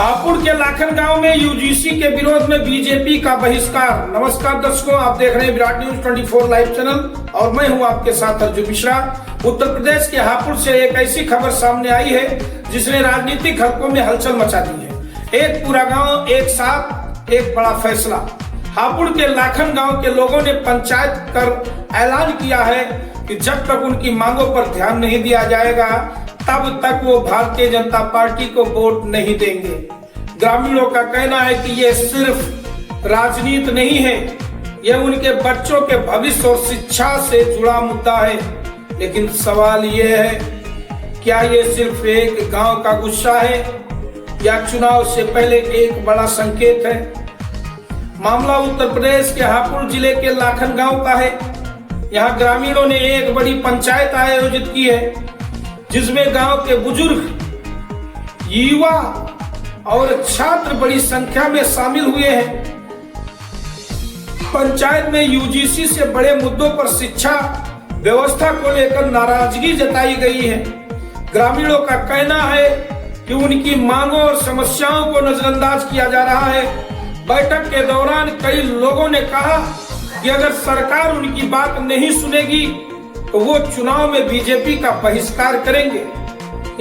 हापुड़ के लाखन गांव में यूजीसी के विरोध में बीजेपी का बहिष्कार। नमस्कार दर्शकों, आप देख रहे हैं विराट न्यूज 24 लाइव चैनल और मैं हूं आपके साथ अर्जुन मिश्रा। उत्तर प्रदेश के हापुड़ से एक ऐसी खबर सामने आई है जिसने राजनीतिक हलकों में हलचल मचा दी है। एक पूरा गांव एक साथ, एक बड़ा फैसला। हापुड़ के लाखन गांव के लोगों ने पंचायत कर ऐलान किया है कि जब तक उनकी मांगों पर ध्यान नहीं दिया जाएगा तब तक वो भारतीय जनता पार्टी को वोट नहीं देंगे। ग्रामीणों का कहना है कि ये सिर्फ राजनीति नहीं है, यह उनके बच्चों के भविष्य और शिक्षा से जुड़ा मुद्दा है। लेकिन सवाल ये है, क्या ये सिर्फ एक गांव का गुस्सा है या चुनाव से पहले एक बड़ा संकेत है? मामला उत्तर प्रदेश के हापुड़ जिले के लाखन गांव का है। यहाँ ग्रामीणों ने एक बड़ी पंचायत आयोजित की है जिसमें गांव के बुजुर्ग, युवा और छात्र बड़ी संख्या में शामिल हुए हैं। पंचायत में यूजीसी से बड़े मुद्दों पर शिक्षा व्यवस्था को लेकर नाराजगी जताई गई है। ग्रामीणों का कहना है कि उनकी मांगों और समस्याओं को नजरअंदाज किया जा रहा है। बैठक के दौरान कई लोगों ने कहा कि अगर सरकार उनकी बात नहीं सुनेगी तो वो चुनाव में बीजेपी का बहिष्कार करेंगे।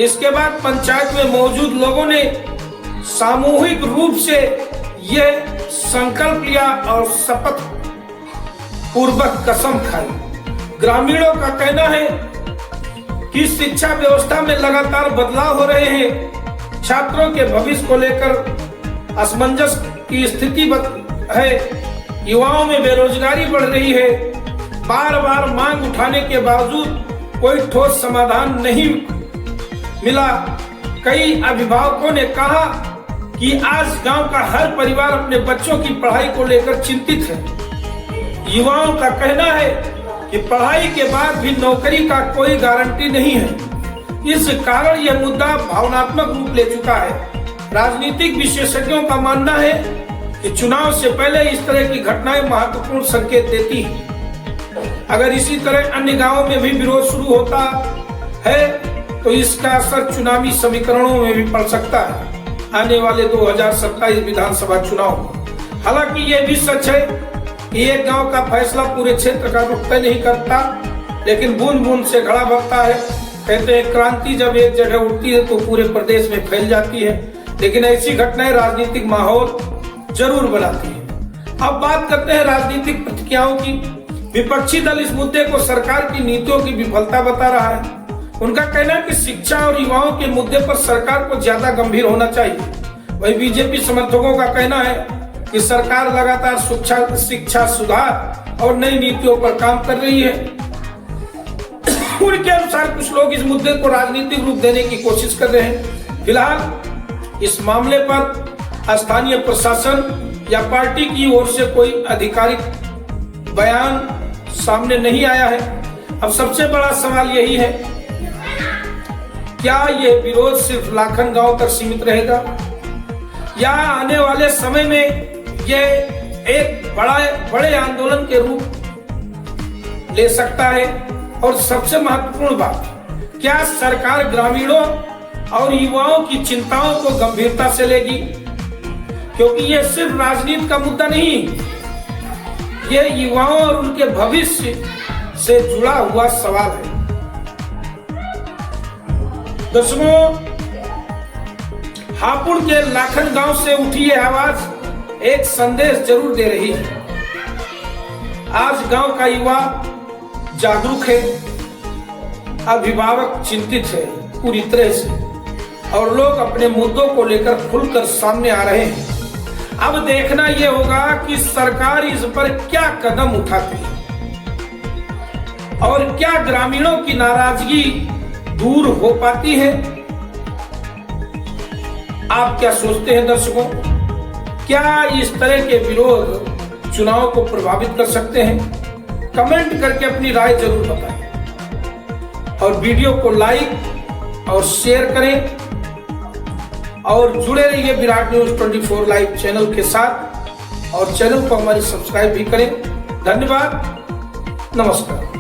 इसके बाद पंचायत में मौजूद लोगों ने सामूहिक रूप से यह संकल्प लिया और शपथ पूर्वक कसम खाई। ग्रामीणों का कहना है कि शिक्षा व्यवस्था में लगातार बदलाव हो रहे हैं। छात्रों के भविष्य को लेकर असमंजस की स्थिति है। युवाओं में बेरोजगारी बढ़ रही है। बार बार मांग उठाने के बावजूद कोई ठोस समाधान नहीं मिला। कई अभिभावकों ने कहा कि आज गांव का हर परिवार अपने बच्चों की पढ़ाई को लेकर चिंतित है। युवाओं का कहना है कि पढ़ाई के बाद भी नौकरी का कोई गारंटी नहीं है। इस कारण यह मुद्दा भावनात्मक रूप ले चुका है। राजनीतिक विशेषज्ञों का मानना है कि चुनाव से पहले इस तरह की घटनाएं महत्वपूर्ण संकेत देती हैं। अगर इसी तरह अन्य गांवों में भी विरोध शुरू होता है तो इसका असर चुनावी समीकरणों में भी पड़ सकता है आने वाले 2027 विधानसभा चुनाव में। हालांकि ये भी सच है कि एक गांव का फैसला पूरे क्षेत्र का रुख तय नहीं करता, लेकिन बूंद बूंद से घड़ा भरता है। कहते हैं क्रांति जब एक जगह उठती है तो पूरे प्रदेश में फैल जाती है। लेकिन ऐसी घटनाएं राजनीतिक माहौल जरूर बनाती है। अब बात करते हैं राजनीतिक प्रतिक्रियाओं की। विपक्षी दल इस मुद्दे को सरकार की नीतियों की विफलता बता रहा है। उनका कहना है कि शिक्षा और युवाओं के मुद्दे पर सरकार को ज्यादा गंभीर होना चाहिए। वही बीजेपी समर्थकों का कहना है कि सरकार लगातार शिक्षा सुधार और नई नीतियों पर काम कर रही है। उनके अनुसार कुछ लोग इस मुद्दे को राजनीतिक रूप देने की कोशिश कर रहे हैं। फिलहाल इस मामले पर स्थानीय प्रशासन या पार्टी की ओर से कोई आधिकारिक बयान सामने नहीं आया है। अब सबसे बड़ा सवाल यही है, क्या ये विरोध सिर्फ लाखन गांव तक सीमित रहेगा या आने वाले समय में ये एक बड़े आंदोलन के रूप ले सकता है? और सबसे महत्वपूर्ण बात, क्या सरकार ग्रामीणों और युवाओं की चिंताओं को गंभीरता से लेगी? क्योंकि ये सिर्फ राजनीति का मुद्दा नहीं, ये युवाओं और उनके भविष्य से जुड़ा हुआ सवाल है। दर्शकों, हापुड़ के लाखन गांव से उठी यह आवाज एक संदेश जरूर दे रही है। आज गांव का युवा जागरूक है, अभिभावक चिंतित है पूरी तरह से, और लोग अपने मुद्दों को लेकर खुलकर सामने आ रहे हैं। अब देखना यह होगा कि सरकार इस पर क्या कदम उठाती है और क्या ग्रामीणों की नाराजगी दूर हो पाती है। आप क्या सोचते हैं दर्शकों? क्या इस तरह के विरोध चुनाव को प्रभावित कर सकते हैं? कमेंट करके अपनी राय जरूर बताएं और वीडियो को लाइक और शेयर करें और जुड़े रहिए विराट न्यूज 24 लाइव चैनल के साथ और चैनल को हमारी सब्सक्राइब भी करें। धन्यवाद, नमस्कार।